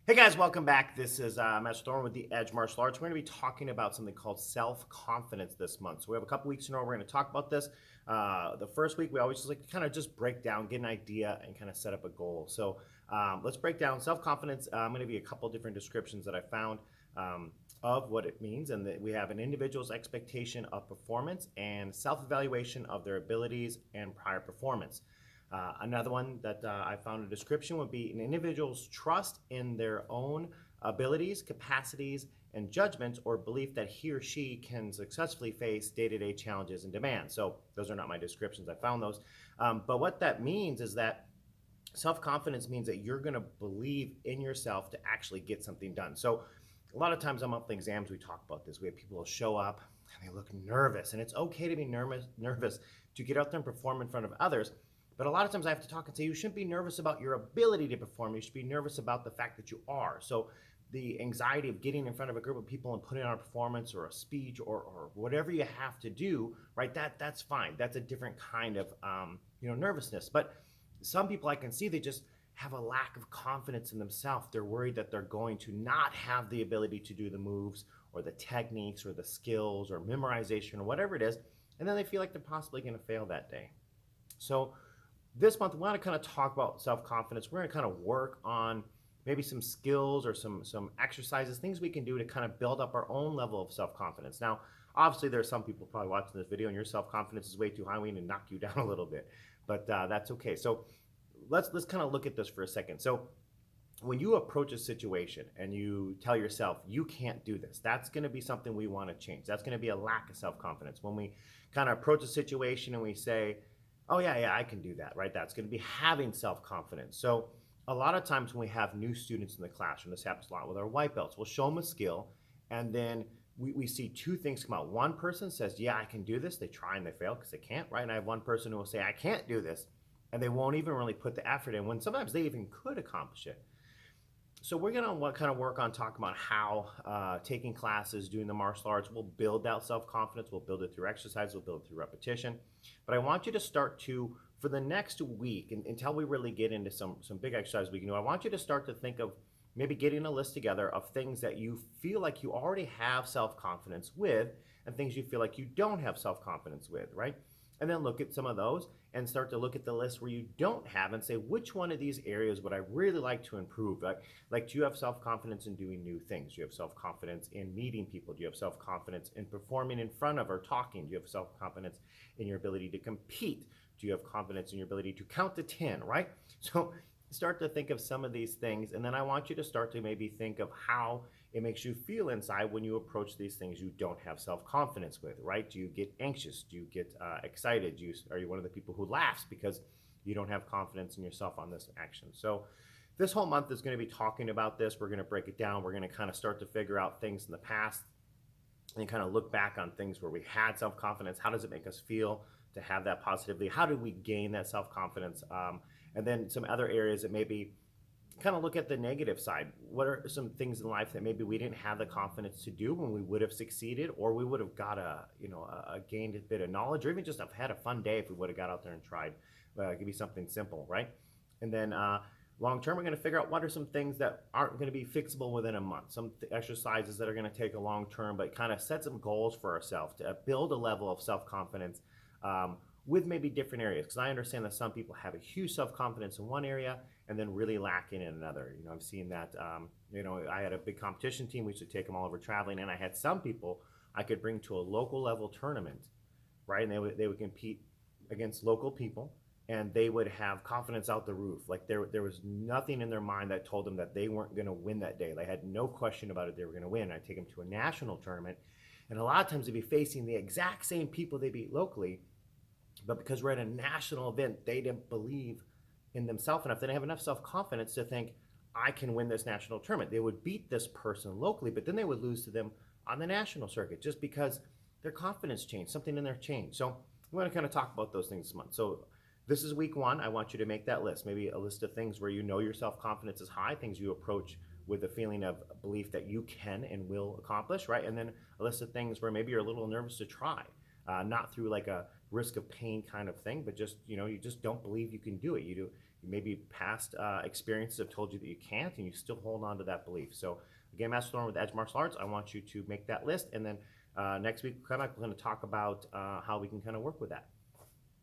Hey guys, welcome back. This is Master Thorn with the Edge Martial Arts. We're going to be talking about something called self-confidence this month. So we have a couple weeks in a row. We're going to talk about this. The first week, we always just like to kind of just break down, get an idea, and kind of set up a goal. So let's break down self-confidence. I'm going to be a couple different descriptions that I found of what it means. And that we have an individual's expectation of performance and self-evaluation of their abilities and prior performance. Another one that I found a description would be an individual's trust in their own abilities, capacities, and judgments, or belief that he or she can successfully face day-to-day challenges and demands. So those are not my descriptions. I found those. But what that means is that self-confidence means that you're going to believe in yourself to actually get something done. So a lot of times I'm up in exams, we talk about this. We have people who show up and they look nervous, and it's okay to be nervous to get out there and perform in front of others. But a lot of times I have to talk and say, you shouldn't be nervous about your ability to perform. You should be nervous about the fact that you are. So the anxiety of getting in front of a group of people and putting on a performance or a speech or whatever you have to do, right? That's fine. That's a different kind of nervousness. But some people I can see, they just have a lack of confidence in themselves. They're worried that they're going to not have the ability to do the moves or the techniques or the skills or memorization or whatever it is. And then they feel like they're possibly going to fail that day. So this month, we want to kind of talk about self-confidence. We're going to kind of work on maybe some skills or some exercises, things we can do to kind of build up our own level of self-confidence. Now, obviously, there are some people probably watching this video and your self-confidence is way too high. We need to knock you down a little bit, but that's okay. So let's kind of look at this for a second. So when you approach a situation and you tell yourself you can't do this, that's going to be something we want to change. That's going to be a lack of self-confidence. When we kind of approach a situation and we say, oh yeah, I can do that, right? That's going to be having self-confidence. So a lot of times when we have new students in the classroom, this happens a lot with our white belts, we'll show them a skill, and then we see two things come out. One person says, yeah, I can do this. They try and they fail because they can't, right? And I have one person who will say, I can't do this, and they won't even really put the effort in when sometimes they even could accomplish it. So we're going to kind of work on talking about how taking classes, doing the martial arts will build that self-confidence. We'll build it through exercise. We'll build it through repetition. But I want you to start to, for the next week, until we really get into some big exercise we can do, I want you to start to think of maybe getting a list together of things that you feel like you already have self-confidence with and things you feel like you don't have self-confidence with, right? And then look at some of those and start to look at the list where you don't have and say, which one of these areas would I really like to improve? Like do you have self-confidence in doing new things? Do you have self-confidence in meeting people? Do you have self-confidence in performing in front of or talking? Do you have self-confidence in your ability to compete? Do you have confidence in your ability to count to 10, right? So start to think of some of these things, and then I want you to start to maybe think of how it makes you feel inside when you approach these things you don't have self-confidence with, right? Do you get anxious? Do you get excited? Are you one of the people who laughs because you don't have confidence in yourself on this action? So this whole month is going to be talking about this. We're going to break it down. We're going to kind of start to figure out things in the past and kind of look back on things where we had self-confidence. How does it make us feel to have that positively? How do we gain that self-confidence? And then some other areas that maybe kind of look at the negative side. What are some things in life that maybe we didn't have the confidence to do when we would have succeeded, or we would have got gained a bit of knowledge, or even just have had a fun day if we would have got out there and tried. It could be something simple, right? And then long term, we're going to figure out what are some things that aren't going to be fixable within a month, some exercises that are going to take a long term, but kind of set some goals for ourselves to build a level of self-confidence with maybe different areas, because I understand that some people have a huge self-confidence in one area and then really lacking in another. I've seen that. I had a big competition team. We used to take them all over traveling, and I had some people I could bring to a local level tournament, right? And they would compete against local people, and they would have confidence out the roof. Like there was nothing in their mind that told them that they weren't going to win that day. They had no question about it. They were going to win. I'd take them to a national tournament, and a lot of times they'd be facing the exact same people they beat locally. But because we're at a national event, they didn't believe in themselves enough. They didn't have enough self-confidence to think, I can win this national tournament. They would beat this person locally, but then they would lose to them on the national circuit just because their confidence changed, something in there changed. So we want to kind of talk about those things this month. So this is week one. I want you to make that list, maybe a list of things where you know your self-confidence is high, things you approach with a feeling of belief that you can and will accomplish, right? And then a list of things where maybe you're a little nervous to try. Not through like a risk of pain kind of thing, but just, you just don't believe you can do it. maybe past experiences have told you that you can't, and you still hold on to that belief. So again, Master Thorn with Edge Martial Arts, I want you to make that list, and then next week we're going to talk about how we can kind of work with that.